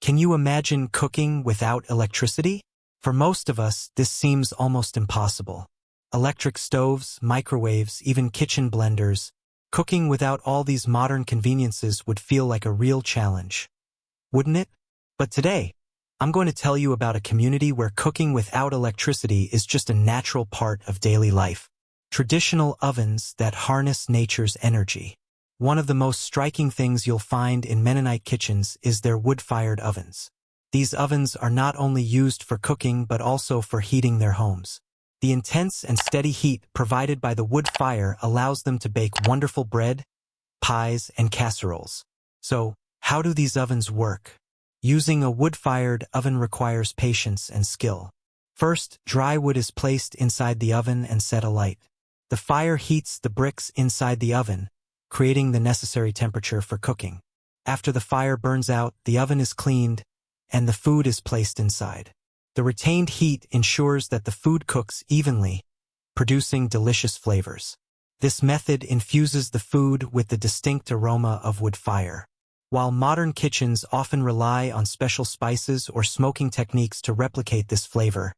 Can you imagine cooking without electricity? For most of us, this seems almost impossible. Electric stoves, microwaves, even kitchen blenders. Cooking without all these modern conveniences would feel like a real challenge, wouldn't it? But today, I'm going to tell you about a community where cooking without electricity is just a natural part of daily life. Traditional ovens that harness nature's energy. One of the most striking things you'll find in Mennonite kitchens is their wood-fired ovens. These ovens are not only used for cooking but also for heating their homes. The intense and steady heat provided by the wood fire allows them to bake wonderful bread, pies, and casseroles. So, how do these ovens work? Using a wood-fired oven requires patience and skill. First, dry wood is placed inside the oven and set alight. The fire heats the bricks inside the oven, creating the necessary temperature for cooking. After the fire burns out, the oven is cleaned, and the food is placed inside. The retained heat ensures that the food cooks evenly, producing delicious flavors. This method infuses the food with the distinct aroma of wood fire. While modern kitchens often rely on special spices or smoking techniques to replicate this flavor,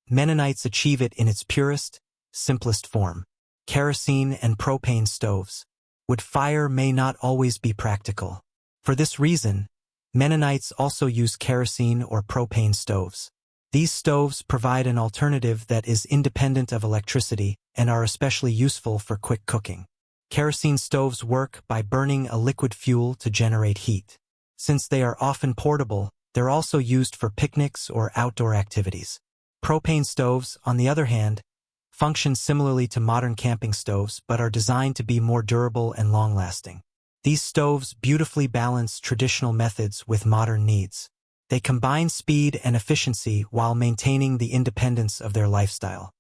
Mennonites achieve it in its purest, simplest form. Kerosene and propane stoves. Wood fire may not always be practical. For this reason, Mennonites also use kerosene or propane stoves. These stoves provide an alternative that is independent of electricity and are especially useful for quick cooking. Kerosene stoves work by burning a liquid fuel to generate heat. Since they are often portable, they're also used for picnics or outdoor activities. Propane stoves, on the other hand, function similarly to modern camping stoves but are designed to be more durable and long-lasting. These stoves beautifully balance traditional methods with modern needs. They combine speed and efficiency while maintaining the independence of their lifestyle.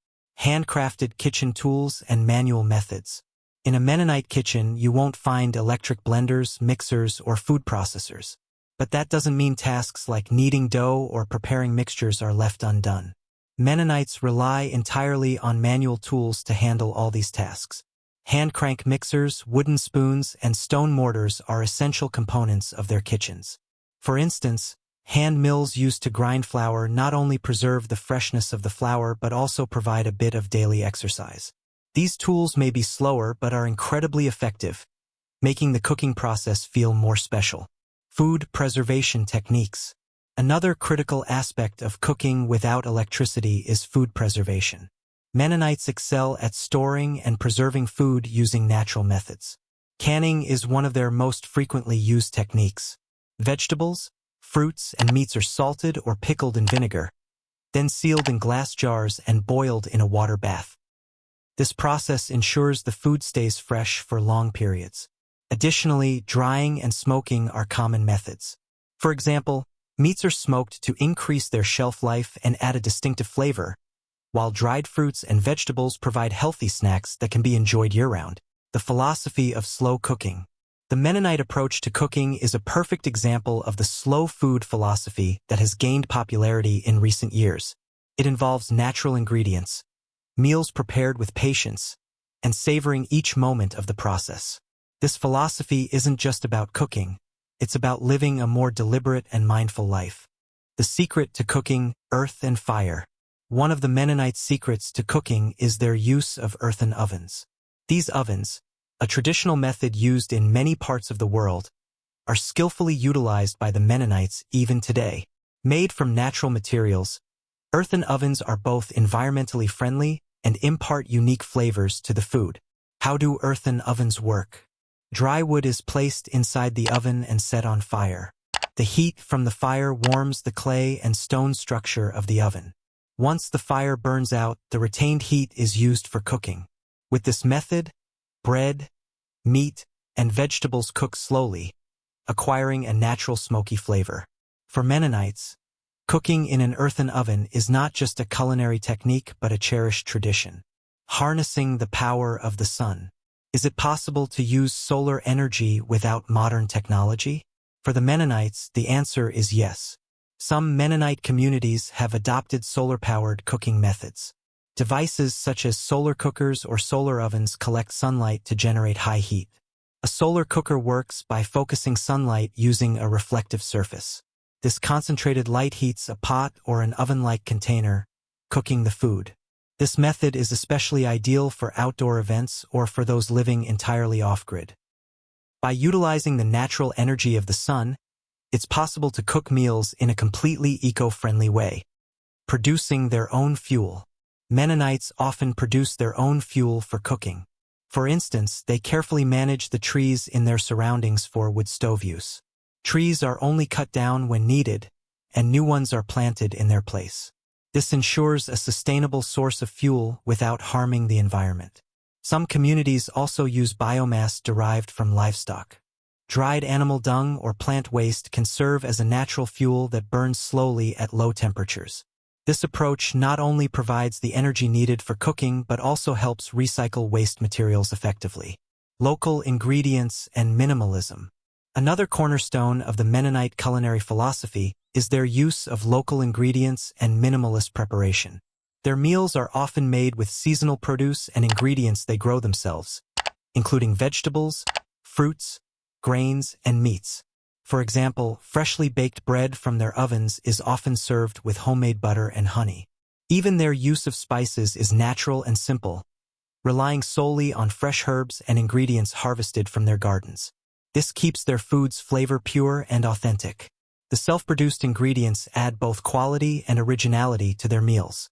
Handcrafted kitchen tools and manual methods. In a Mennonite kitchen, you won't find electric blenders, mixers, or food processors. But that doesn't mean tasks like kneading dough or preparing mixtures are left undone. Mennonites rely entirely on manual tools to handle all these tasks. Hand crank mixers, wooden spoons, and stone mortars are essential components of their kitchens. For instance, hand mills used to grind flour not only preserve the freshness of the flour but also provide a bit of daily exercise. These tools may be slower but are incredibly effective, making the cooking process feel more special. Food preservation techniques. Another critical aspect of cooking without electricity is food preservation. Mennonites excel at storing and preserving food using natural methods. Canning is one of their most frequently used techniques. Vegetables, fruits, and meats are salted or pickled in vinegar, then sealed in glass jars and boiled in a water bath. This process ensures the food stays fresh for long periods. Additionally, drying and smoking are common methods. For example, meats are smoked to increase their shelf life and add a distinctive flavor, while dried fruits and vegetables provide healthy snacks that can be enjoyed year-round. The philosophy of slow cooking. The Mennonite approach to cooking is a perfect example of the slow food philosophy that has gained popularity in recent years. It involves natural ingredients, meals prepared with patience, and savoring each moment of the process. This philosophy isn't just about cooking, it's about living a more deliberate and mindful life. The secret to cooking, earth and fire. One of the Mennonite secrets to cooking is their use of earthen ovens. These ovens, a traditional method used in many parts of the world, are skillfully utilized by the Mennonites even today. Made from natural materials, earthen ovens are both environmentally friendly and impart unique flavors to the food. How do earthen ovens work? Dry wood is placed inside the oven and set on fire. The heat from the fire warms the clay and stone structure of the oven. Once the fire burns out, the retained heat is used for cooking. With this method, bread, meat, and vegetables cook slowly, acquiring a natural smoky flavor. For Mennonites, cooking in an earthen oven is not just a culinary technique but a cherished tradition. Harnessing the power of the sun. Is it possible to use solar energy without modern technology? For the Mennonites, the answer is yes. Some Mennonite communities have adopted solar-powered cooking methods. Devices such as solar cookers or solar ovens collect sunlight to generate high heat. A solar cooker works by focusing sunlight using a reflective surface. This concentrated light heats a pot or an oven-like container, cooking the food. This method is especially ideal for outdoor events or for those living entirely off-grid. By utilizing the natural energy of the sun, it's possible to cook meals in a completely eco-friendly way, producing their own fuel. Mennonites often produce their own fuel for cooking. For instance, they carefully manage the trees in their surroundings for wood stove use. Trees are only cut down when needed, and new ones are planted in their place. This ensures a sustainable source of fuel without harming the environment. Some communities also use biomass derived from livestock. Dried animal dung or plant waste can serve as a natural fuel that burns slowly at low temperatures. This approach not only provides the energy needed for cooking but also helps recycle waste materials effectively. Local ingredients and minimalism. Another cornerstone of the Mennonite culinary philosophy is their use of local ingredients and minimalist preparation. Their meals are often made with seasonal produce and ingredients they grow themselves, including vegetables, fruits, grains, and meats. For example, freshly baked bread from their ovens is often served with homemade butter and honey. Even their use of spices is natural and simple, relying solely on fresh herbs and ingredients harvested from their gardens. This keeps their food's flavor pure and authentic. The self-produced ingredients add both quality and originality to their meals.